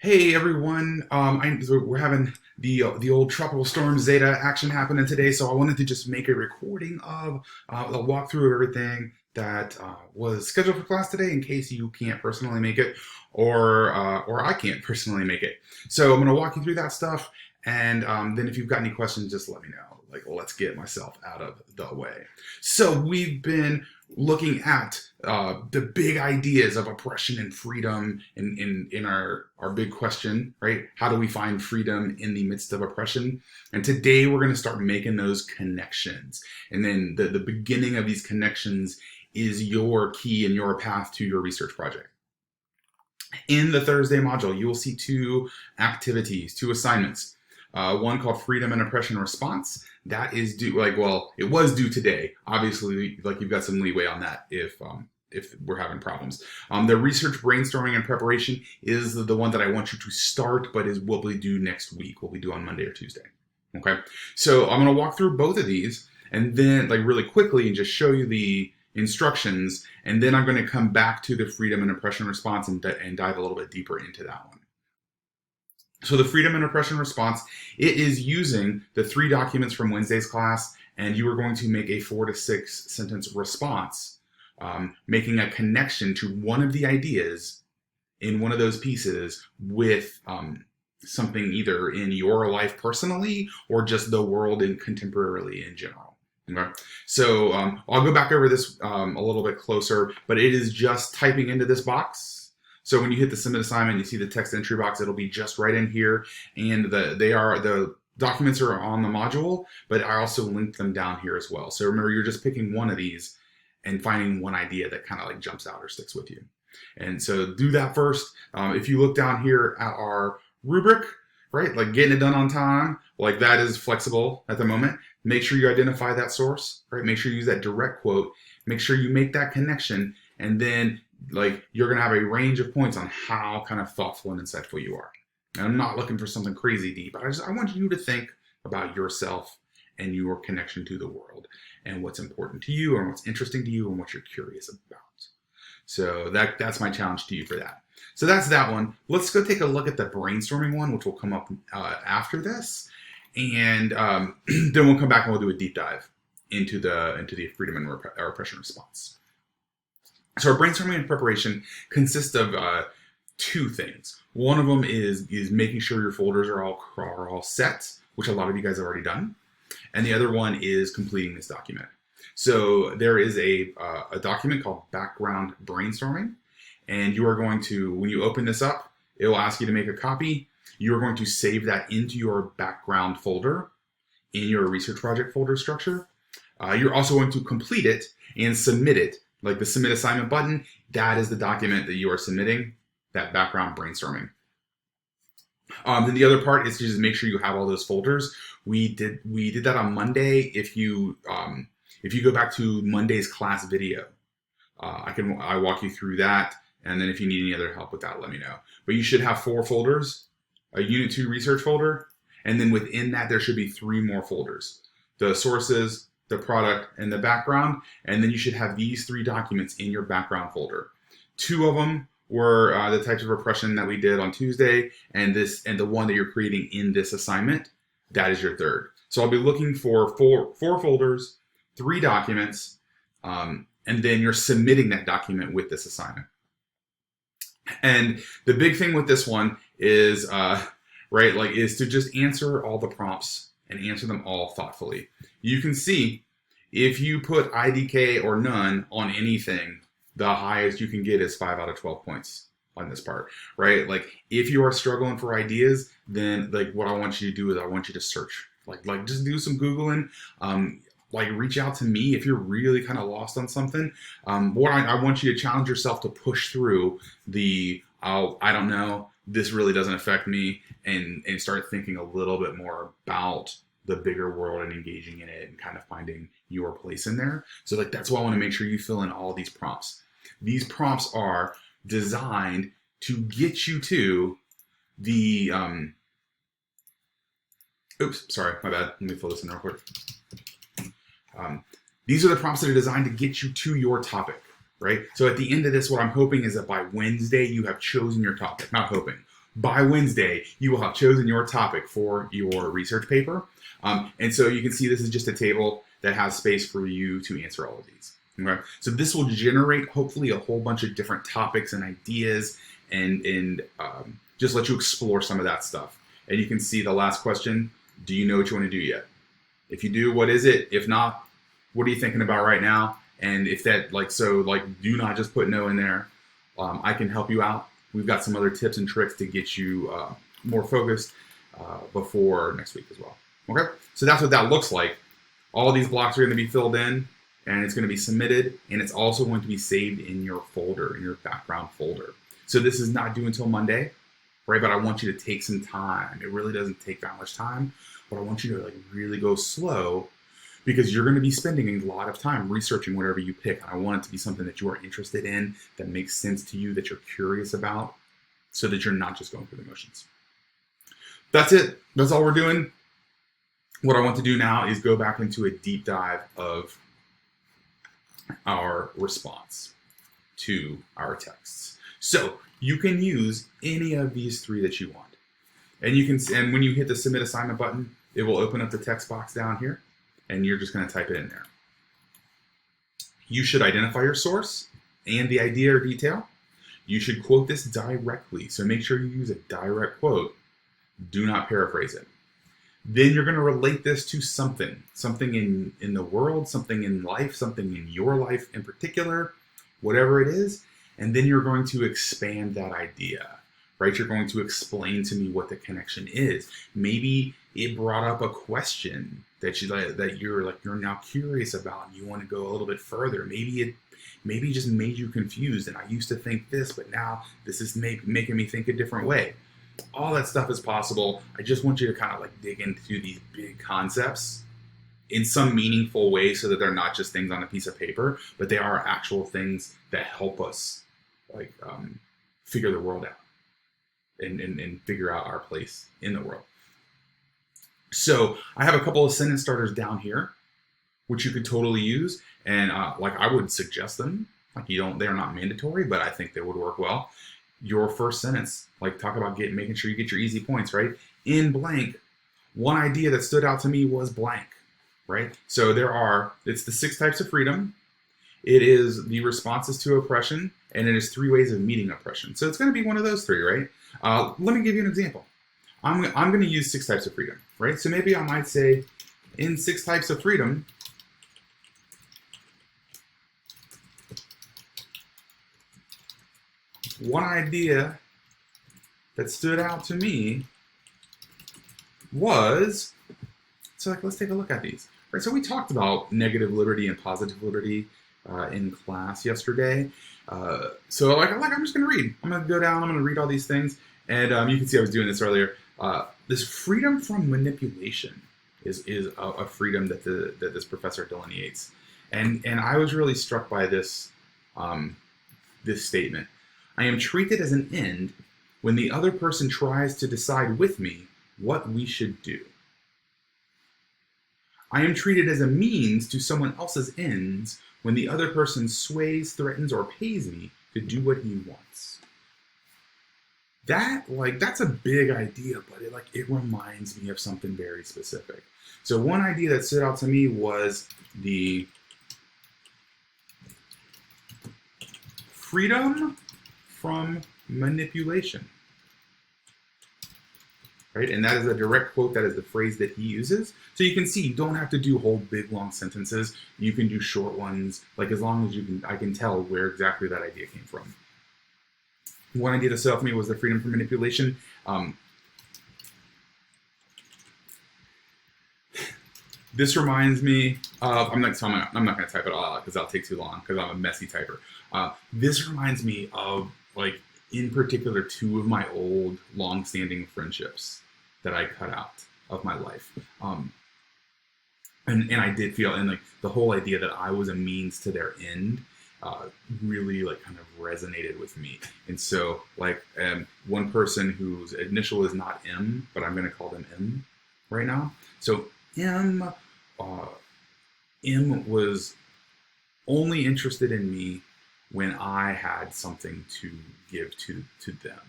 Hey everyone, so we're having the old tropical storm Zeta action happening today, so I wanted to just make a recording of the walkthrough of everything that was scheduled for class today, in case you can't personally make it, or I can't personally make it. So I'm going to walk you through that stuff, and then if you've got any questions, just let me know. Like, let's get myself out of the way. So we've been looking at the big ideas of oppression and freedom in our big question, right? How do we find freedom in the midst of oppression? And today we're going to start making those connections. And then the beginning of these connections is your key and your path to your research project. In the Thursday module, you will see two activities, two assignments. One called Freedom and Oppression Response. That is due, it was due today. Obviously, you've got some leeway on that if we're having problems. The research brainstorming and preparation is the one that I want you to start, but will be due next week. Will be due on Monday or Tuesday. Okay, so I'm going to walk through both of these, and then really quickly and just show you the instructions, and then I'm going to come back to the Freedom and Oppression Response and dive a little bit deeper into that one. So the Freedom and Oppression Response, it is using the 3 documents from Wednesday's class, and you are going to make a 4 to 6 sentence response, making a connection to one of the ideas in one of those pieces with something either in your life personally or just the world and contemporarily in general. Okay. So I'll go back over this a little bit closer, but it is just typing into this box. So when you hit the submit assignment, you see the text entry box. It'll be just right in here, and the documents are on the module, but I also linked them down here as well. So remember, you're just picking one of these and finding one idea that kind of jumps out or sticks with you. And so do that first. If you look down here at our rubric, right, getting it done on time, that is flexible at the moment. Make sure you identify that source, right? Make sure you use that direct quote. Make sure you make that connection, and then you're going to have a range of points on how kind of thoughtful and insightful you are. And I'm not looking for something crazy deep. I want you to think about yourself and your connection to the world and what's important to you and what's interesting to you and what you're curious about. So that's my challenge to you for that. So that's that one. Let's go take a look at the brainstorming one, which will come up after this. And then we'll come back and we'll do a deep dive into the Freedom and Oppression Response. So our brainstorming and preparation consists of 2 things. One of them is making sure your folders are all set, which a lot of you guys have already done. And the other one is completing this document. So there is a document called Background Brainstorming, and you are going to, when you open this up, it will ask you to make a copy. You are going to save that into your background folder in your research project folder structure. You're also going to complete it and submit it. The submit assignment button, that is the document that you are submitting, that background brainstorming. Then the other part is to just make sure you have all those folders. We did that on Monday. If you go back to Monday's class video, I walk you through that, and then if you need any other help with that, let me know. But you should have 4 folders, a Unit 2 research folder, and then within that there should be 3 more folders: the sources, the product, and the background. And then you should have these 3 documents in your background folder. 2 of them were the types of oppression that we did on Tuesday, and the one that you're creating in this assignment, that is your 3rd. So I'll be looking for 4 folders, 3 documents, and then you're submitting that document with this assignment. And the big thing with this one is, is to just answer all the prompts and answer them all thoughtfully. You can see if you put IDK or none on anything, the highest you can get is 5 out of 12 points on this part, right? If you are struggling for ideas, then what I want you to do is I want you to search, just do some Googling, reach out to me if you're really kind of lost on something. What I want you to challenge yourself to push through I don't know, this really doesn't affect me, and start thinking a little bit more about the bigger world and engaging in it and kind of finding your place in there. So that's why I want to make sure you fill in all these prompts. These prompts are designed to get you to the, oops, sorry, my bad. Let me fill this in real quick. These are the prompts that are designed to get you to your topic, right? So at the end of this, what I'm hoping is that by Wednesday, you have chosen your topic. Not hoping. By Wednesday, you will have chosen your topic for your research paper. And so you can see this is just a table that has space for you to answer all of these. Okay? So this will generate hopefully a whole bunch of different topics and ideas and just let you explore some of that stuff. And you can see the last question, do you know what you want to do yet? If you do, what is it? If not, what are you thinking about right now? And if that, do not just put no in there. I can help you out. We've got some other tips and tricks to get you more focused before next week as well. Okay, so that's what that looks like. All of these blocks are going to be filled in, and it's going to be submitted, and it's also going to be saved in your folder, in your background folder. So this is not due until Monday, right? But I want you to take some time. It really doesn't take that much time, but I want you to really go slow, because you're going to be spending a lot of time researching whatever you pick. And I want it to be something that you are interested in, that makes sense to you, that you're curious about, so that you're not just going through the motions. That's it. That's all we're doing. What I want to do now is go back into a deep dive of our response to our texts. So you can use any of these three that you want. And when you hit the submit assignment button, it will open up the text box down here, and you're just going to type it in there. You should identify your source and the idea or detail. You should quote this directly, so make sure you use a direct quote. Do not paraphrase it. Then you're going to relate this to something in the world, something in life, something in your life in particular, whatever it is, and then you're going to expand that idea, right? You're going to explain to me what the connection is. Maybe it brought up a question that you're now curious about, and you want to go a little bit further. Maybe it just made you confused, and I used to think this, but now this is making me think a different way. All that stuff is possible. I just want you to kind of dig into these big concepts in some meaningful way, so that they're not just things on a piece of paper, but they are actual things that help us figure the world out and figure out our place in the world. So I have a couple of sentence starters down here, which you could totally use, and I would suggest them. They're not mandatory, but I think they would work well. Your first sentence, talk about making sure you get your easy points, right? In blank, one idea that stood out to me was blank, right? So it's the 6 types of freedom. It is the responses to oppression, and it is 3 ways of meeting oppression. So it's going to be one of those 3, right? Let me give you an example. I'm going to use 6 types of freedom, right? So maybe I might say, in 6 types of freedom, one idea that stood out to me was, let's take a look at these. Right, so we talked about negative liberty and positive liberty in class yesterday. I'm just going to read. I'm going to go down, I'm going to read all these things, and you can see I was doing this earlier. This freedom from manipulation is a freedom that this professor delineates, and I was really struck by this statement. I am treated as an end when the other person tries to decide with me what we should do. I am treated as a means to someone else's ends when the other person sways, threatens, or pays me to do what he wants. That's a big idea, but it reminds me of something very specific. So one idea that stood out to me was the freedom from manipulation, right? And that is a direct quote. That is the phrase that he uses. So you can see, you don't have to do whole big long sentences. You can do short ones, as long as I can tell where exactly that idea came from. One idea that stood out to me was the freedom from manipulation. This reminds me of, I'm not going to type it all out because that'll take too long because I'm a messy typer. This reminds me of, in particular, 2 of my old long-standing friendships that I cut out of my life. And I did feel, and the whole idea that I was a means to their end really kind of resonated with me. And so one person whose initial is not M, but I'm going to call them M right now. So M was only interested in me when I had something to give to them.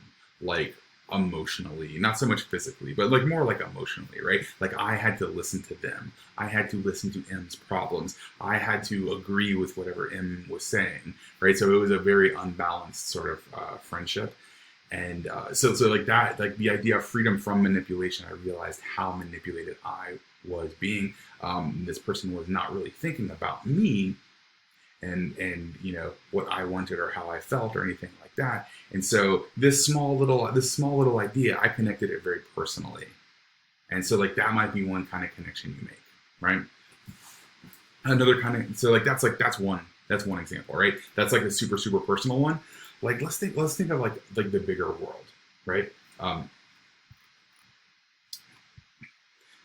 emotionally, not so much physically, but like more like emotionally, right? Like I had to listen to them. I had to listen to M's problems. I had to agree with whatever M was saying, right? So it was a very unbalanced sort of friendship. And so like that, like the idea of freedom from manipulation, I realized how manipulated I was being. This person was not really thinking about me and you know what I wanted or how I felt or anything like that. And so this small little idea, I connected it very personally. And so like that might be one kind of connection you make, right? Another kind of so like that's one example, right? That's like a super personal one. Like let's think of like the bigger world, right?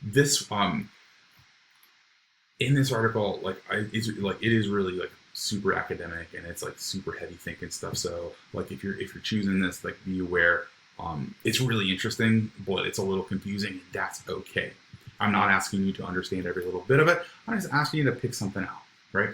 This in this article, it is really like super academic and it's like super heavy thinking stuff. So like if you're choosing this, like be aware. It's really interesting, but it's a little confusing, and that's okay. I'm not asking you to understand every little bit of it. I'm just asking you to pick something out, right?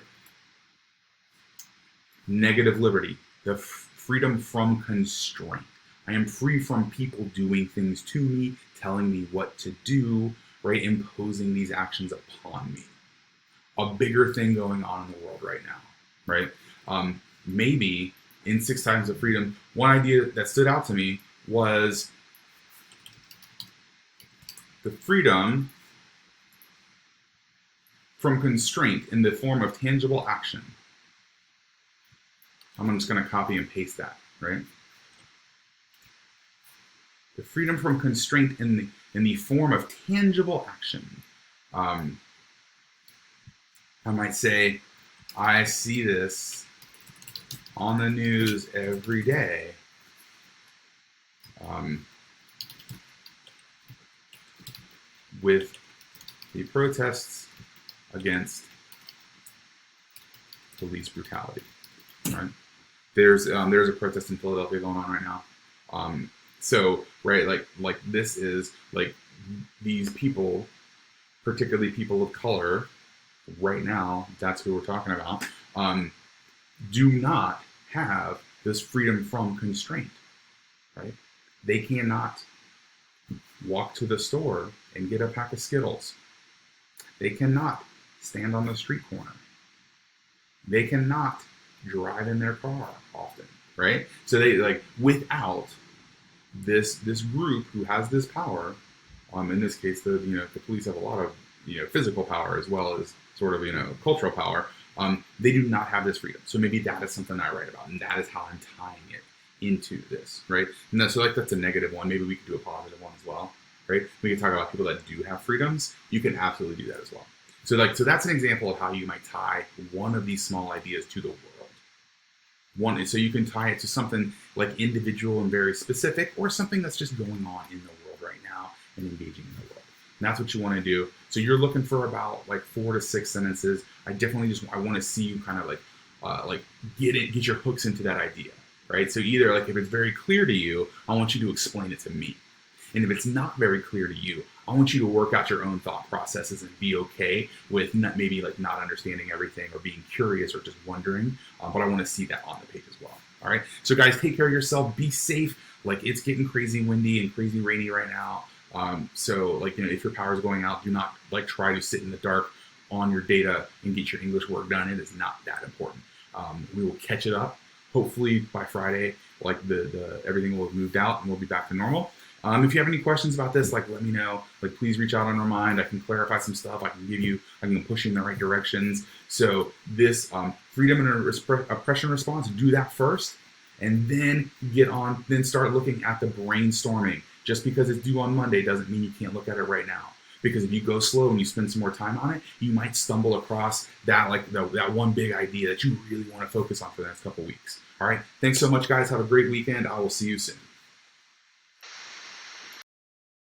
Negative liberty, the freedom from constraint. I am free from people doing things to me, telling me what to do, right? Imposing these actions upon me. A bigger thing going on in the world right now, right? Maybe in Six Times of Freedom, one idea that stood out to me was the freedom from constraint in the form of tangible action. I'm just going to copy and paste that, right? The freedom from constraint in the form of tangible action. I might say, I see this on the news every day. With the protests against police brutality. Right? There's a protest in Philadelphia going on right now. So right, like this is like these people, particularly people of color, right now. That's who we're talking about. Do not have this freedom from constraint. Right? They cannot walk to the store and get a pack of Skittles. They cannot stand on the street corner. They cannot drive in their car often, right? So they like without this group who has this power. In this case, the police have a lot of physical power as well as sort of cultural power. They do not have this freedom. So maybe that is something I write about, and that is how I'm tying it into this, right? And so like that's a negative one. Maybe we could do a positive one as well, right? We can talk about people that do have freedoms. You can absolutely do that as well. So that's an example of how you might tie one of these small ideas to the world. So you can tie it to something like individual and very specific, or something that's just going on in the world right now and engaging in the world. And that's what you want to do. So you're looking for about like 4 to 6 sentences. I want to see you kind of like get your hooks into that idea, right? So either like if it's very clear to you, I want you to explain it to me. And if it's not very clear to you, I want you to work out your own thought processes and be okay with maybe like not understanding everything or being curious or just wondering. But I want to see that on the page as well. All right. So guys, take care of yourself. Be safe. Like it's getting crazy windy and crazy rainy right now. So like if your power is going out, do not like try to sit in the dark on your data and get your English work done. It is not that important. We will catch it up. Hopefully by Friday, like the everything will have moved out and we'll be back to normal. If you have any questions about this, like let me know. Like please reach out on Remind. I can clarify some stuff. I can push you in the right directions. So this freedom and oppression response, do that first, and then then start looking at the brainstorming. Just because it's due on Monday doesn't mean you can't look at it right now. Because if you go slow and you spend some more time on it, you might stumble across that that one big idea that you really want to focus on for the next couple weeks. All right. Thanks so much, guys. Have a great weekend. I will see you soon.